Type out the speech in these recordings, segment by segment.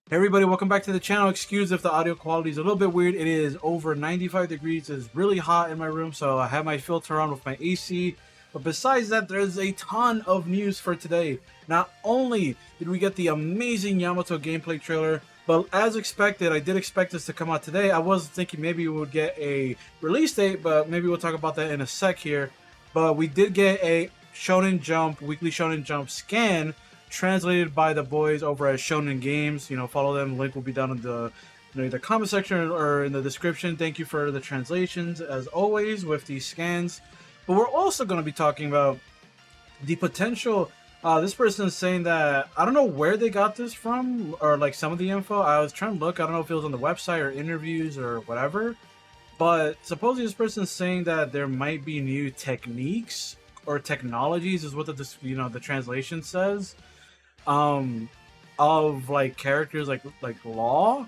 Hey everybody, welcome back to the channel. Excuse if the audio quality is a little bit weird. It is over 95 degrees. It's really hot in my room, so I have my filter on with my AC. But besides that, there's a ton of news for today. Not only did we get the amazing Yamato gameplay trailer, but as expected, I did expect this to come out today. I was thinking maybe we would get a release date, but maybe we'll talk about that in a sec here. But we did get a Shonen Jump, weekly Shonen Jump scan translated by the boys over at Shonen Games. Follow them. Link will be down in the either comment section or in the description. Thank you for the translations as always with these scans. But we're also going to be talking about the potential. This person is saying that I don't know where they got this from or like some of the info. I was trying to look. I don't know if it was on the website or interviews or whatever. But supposedly this person is saying that there might be new techniques or technologies, is what the translation says, of like characters like law,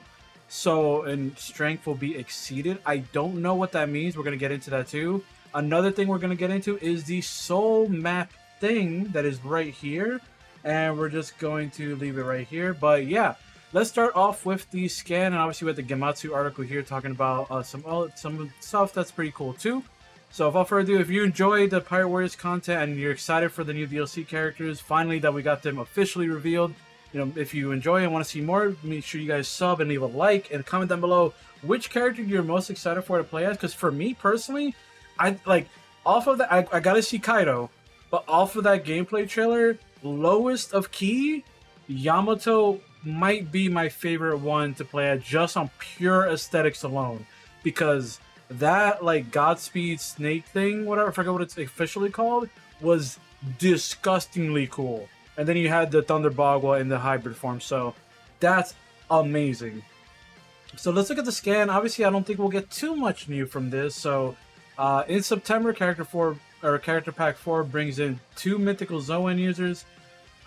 so and strength will be exceeded. I don't know what that means. We're gonna get into that too. Another thing we're gonna get into is the soul map thing that is right here, and we're just going to leave it right here. But yeah, let's start off with the scan, and obviously we have the Gematsu article here talking about some stuff that's pretty cool too. So without further ado, if you enjoyed the Pirate Warriors content and you're excited for the new DLC characters, finally that we got them officially revealed, if you enjoy and want to see more, make sure you guys sub and leave a like and comment down below which character you're most excited for to play as. Because for me personally, off of that, I gotta see Kaido, but off of that gameplay trailer, lowest of key, Yamato might be my favorite one to play at just on pure aesthetics alone, because that like Godspeed snake thing, whatever, I forget what it's officially called, was disgustingly cool. And then you had the Thunder Bagua in the hybrid form, so that's amazing. So let's look at the scan. Obviously, I don't think we'll get too much new from this. So in September, Character Pack 4 brings in 2 mythical Zoan users.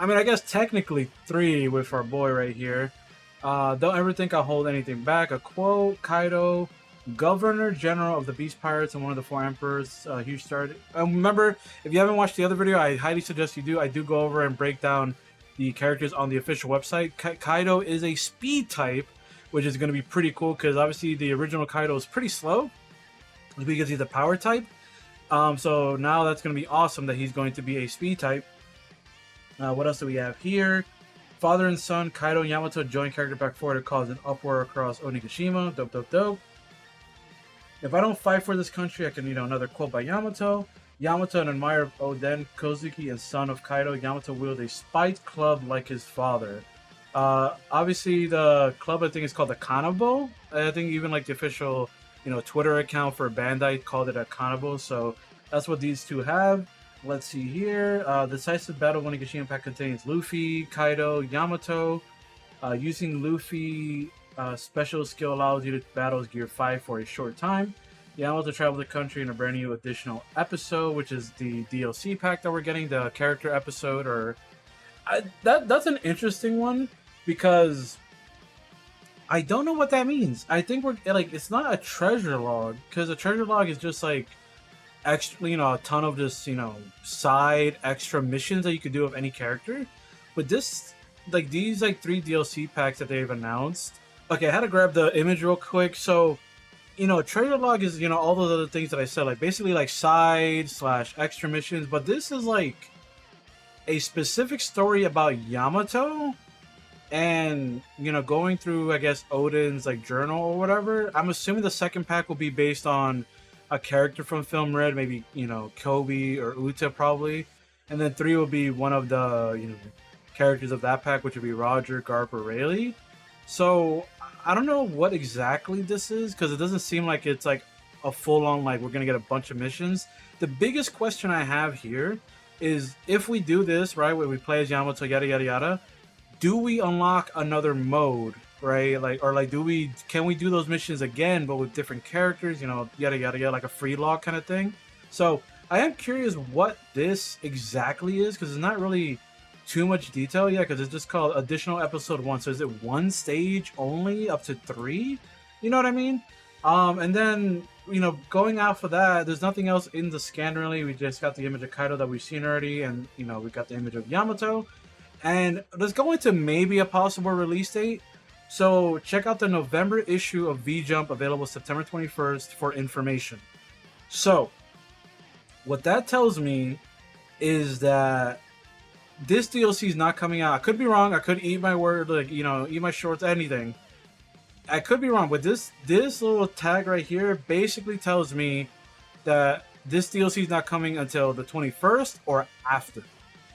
I mean, I guess technically 3 with our boy right here. Don't ever think I'll hold anything back. A quote: Kaido, Governor General of the Beast Pirates and one of the 4 Emperors, huge star. Remember, if you haven't watched the other video, I highly suggest you do. I do go over and break down the characters on the official website. Kaido is a speed type, which is going to be pretty cool because obviously the original Kaido is pretty slow because he's a power type. So now that's going to be awesome that he's going to be a speed type. What else do we have here? Father and son, Kaido and Yamato join Character Pack 4 to cause an uproar across Onigashima. Dope, dope, dope. If I don't fight for this country, I can, another quote by Yamato. Yamato, an admirer of Oden, Kozuki, and son of Kaido, Yamato wields a spiked club like his father. Obviously, the club, I think, is called the Kanabo. I think even like the official, Twitter account for Bandai called it a Kanabo. So that's what these two have. Let's see here. The decisive battle when Onigashima Pack contains Luffy, Kaido, Yamato. Using Luffy special skill allows you to battle as Gear 5 for a short time. Yamato travel the country in a brand new additional episode, which is the DLC pack that we're getting, the character episode. Or that's an interesting one because I don't know what that means. I think we're like, it's not a treasure log, because a treasure log is just like extra, a ton of just side extra missions that you could do with any character. But this, like these 3 DLC packs that they've announced. Okay, I had to grab the image real quick. So, treasure log is, all those other things that I said, like basically like side / extra missions. But this is like a specific story about Yamato and, going through, I guess, Oden's like journal or whatever. I'm assuming the second pack will be based on a character from Film Red, maybe, Kobe or Uta probably. And then 3 will be one of the, characters of that pack, which would be Roger, Garp, or Rayleigh. So I don't know what exactly this is, because it doesn't seem like it's like a full-on, like we're gonna get a bunch of missions. The biggest question I have here is, if we do this right, where we play as Yamato, yada yada yada, do we unlock another mode, right? Can we do those missions again but with different characters, yada yada yada, like a free log kind of thing? So I am curious what this exactly is, because it's not really too much detail yet, because it's just called additional episode 1. So is it 1 stage only up to 3? You know what I mean? And then, going off of that, there's nothing else in the scan really. We just got the image of Kaido that we've seen already, and we got the image of Yamato. And let's go into maybe a possible release date. So check out the November issue of V Jump, available September 21st for information. So what that tells me is that this DLC is not coming out. I could be wrong. I could eat my word, like, you know, eat my shorts, anything. I could be wrong, but this little tag right here basically tells me that this DLC is not coming until the 21st or after.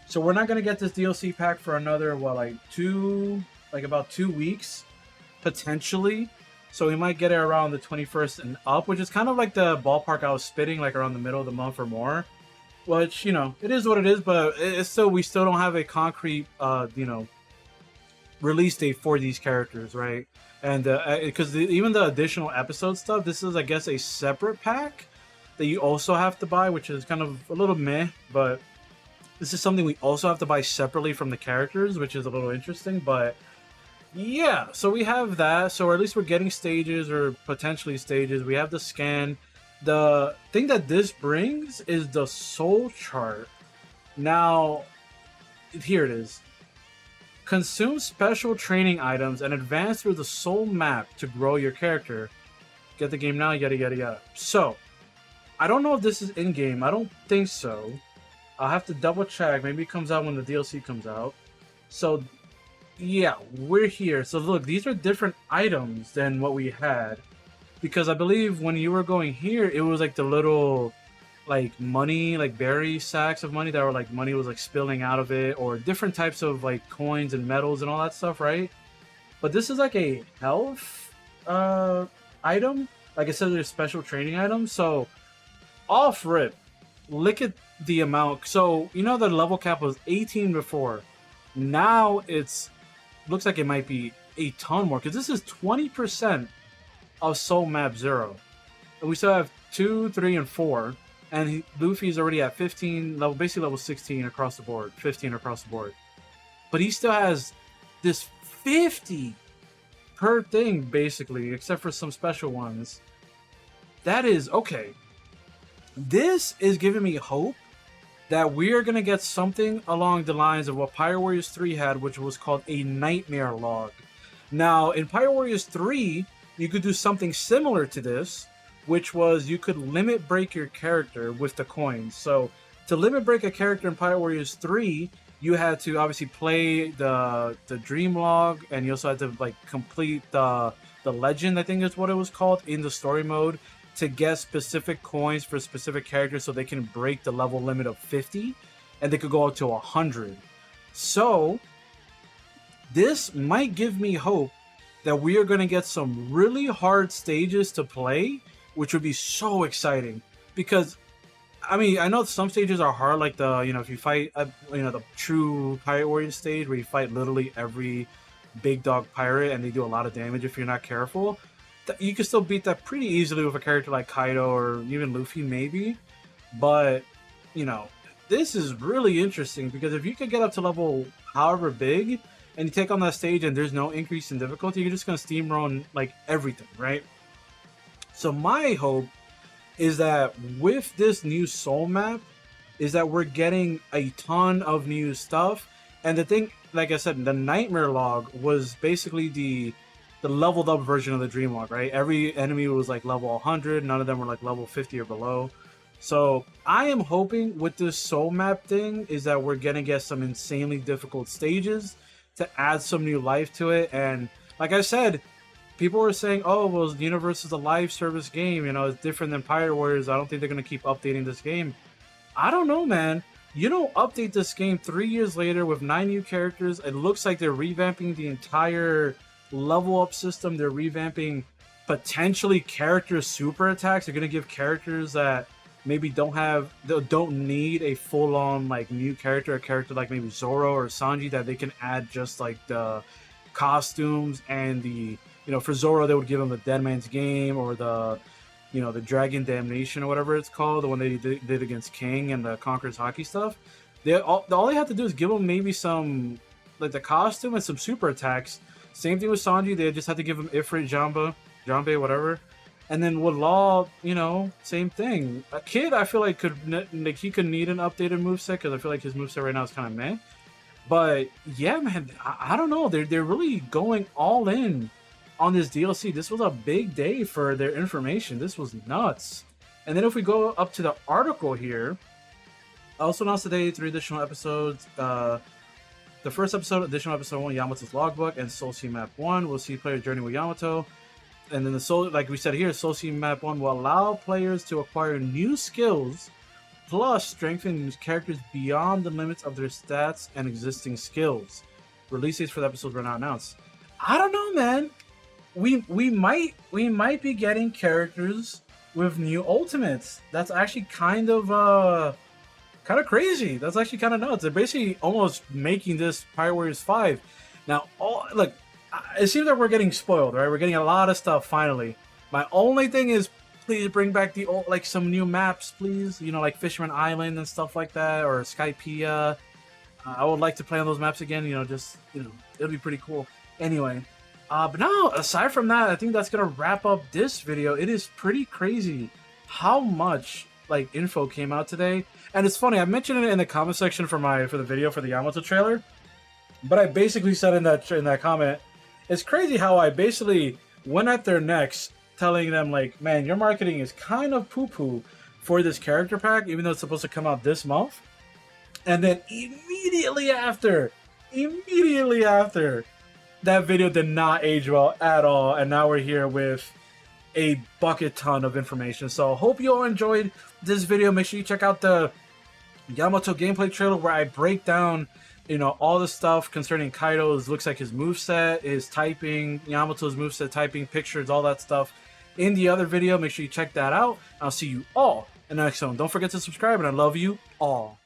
So we're not gonna get this DLC pack for another about 2 weeks potentially. So we might get it around the 21st and up, which is kind of like the ballpark I was spitting, like around the middle of the month or more. Which, you know, it is what it is, but it's still, we still don't have a concrete release date for these characters, right? And because even the additional episode stuff, this is, I guess, a separate pack that you also have to buy, which is kind of a little meh, but this is something we also have to buy separately from the characters, which is a little interesting. But yeah, so we have that. So at least we're getting stages, or potentially stages. We have the scan. The thing that this brings is the soul chart. Now, here it is. Consume special training items and advance through the soul map to grow your character. Get the game now, yada yada yada. So, I don't know if this is in-game. I don't think so. I'll have to double check. Maybe it comes out when the DLC comes out. So, yeah, we're here. So look, these are different items than what we had. Because I believe when you were going here, it was like the little, like, money, like berry sacks of money that were like, money was like spilling out of it, or different types of like coins and metals and all that stuff, right? But this is like a health item. Like I said, there's special training items. So off rip, look at the amount. So you know the level cap was 18 before. Now it's looks like it might be a ton more, because this is 20% of Soul Map 0. And we still have 2, 3, and 4. And Luffy's already at 15, basically level 16 across the board. 15 across the board. But he still has this 50 per thing, basically, except for some special ones. That is, okay. This is giving me hope that we are going to get something along the lines of what Pirate Warriors 3 had, which was called a Nightmare Log. Now, in Pirate Warriors 3, you could do something similar to this, which was you could limit break your character with the coins. So to limit break a character in Pirate Warriors 3, you had to obviously play the dream log, and you also had to like complete the legend, I think is what it was called, in the story mode, to get specific coins for specific characters so they can break the level limit of 50, and they could go up to 100. So this might give me hope that we are going to get some really hard stages to play, which would be so exciting. Because, I mean, I know some stages are hard, like the, you know, if you fight, the true Pirate Warrior stage where you fight literally every big dog pirate and they do a lot of damage if you're not careful. You can still beat that pretty easily with a character like Kaido or even Luffy, maybe. But, you know, this is really interesting, because if you could get up to level however big, and you take on that stage and there's no increase in difficulty, you're just going to steamroll like everything, right? So my hope is that with this new soul map, is that we're getting a ton of new stuff. And the thing, like I said, the Nightmare Log was basically the leveled up version of the Dream Log, right? Every enemy was like level 100, none of them were like level 50 or below. So I am hoping with this soul map thing is that we're going to get some insanely difficult stages to add some new life to it. And like I said, people were saying, oh, well, the universe is a live service game, you know, it's different than Pirate Warriors, I don't think they're going to keep updating this game. I don't know, man. You don't update this game 3 years later with 9 new characters. It looks like they're revamping the entire level up system. They're revamping potentially character super attacks. They're going to give characters that maybe don't need a full-on like new character, a character like maybe Zoro or Sanji, that they can add just like the costumes and the, you know, for Zoro they would give him the Dead Man's Game, or the, you know, the Dragon Damnation or whatever it's called, the one they did against King and the Conqueror's Hockey stuff. All they have to do is give him maybe some like the costume and some super attacks. Same thing with Sanji, they just had to give him Ifrit, Jambe, whatever. And then with Law, you know, same thing. A Kid, I feel like he could need an updated moveset, because I feel like his moveset right now is kind of meh. But yeah, man, I don't know. They're really going all in on this DLC. This was a big day for their information. This was nuts. And then if we go up to the article here, also announced today 3 additional episodes. The first episode, additional episode 1, Yamato's Logbook, and Soul Sea Map 1. We'll see players journey with Yamato. And then the Soul, like we said here, Soul Sea Map 1 will allow players to acquire new skills, plus strengthen characters beyond the limits of their stats and existing skills. Release dates for the episodes were not announced. I don't know, man. We might be getting characters with new ultimates. That's actually kind of crazy. That's actually kind of nuts. They're basically almost making this Pirate Warriors 5. Now, look, it seems like we're getting spoiled, right? We're getting a lot of stuff finally. My only thing is, please bring back the old, like some new maps, please. You know, like Fisherman Island and stuff like that, or Skypiea. I would like to play on those maps again. You know, just it'll be pretty cool. Anyway, but no. Aside from that, I think that's gonna wrap up this video. It is pretty crazy how much like info came out today, and it's funny. I mentioned it in the comment section for the video for the Yamato trailer, but I basically said in that comment, it's crazy how I basically went at their necks, telling them like, man, your marketing is kind of poo-poo for this character pack, even though it's supposed to come out this month. And then immediately after, that video did not age well at all. And now we're here with a bucket ton of information. So hope you all enjoyed this video. Make sure you check out the Yamato gameplay trailer where I break down, all the stuff concerning Kaido's, looks like his moveset, his typing, Yamato's moveset, typing, pictures, all that stuff in the other video. Make sure you check that out. I'll see you all in the next one. Don't forget to subscribe, and I love you all.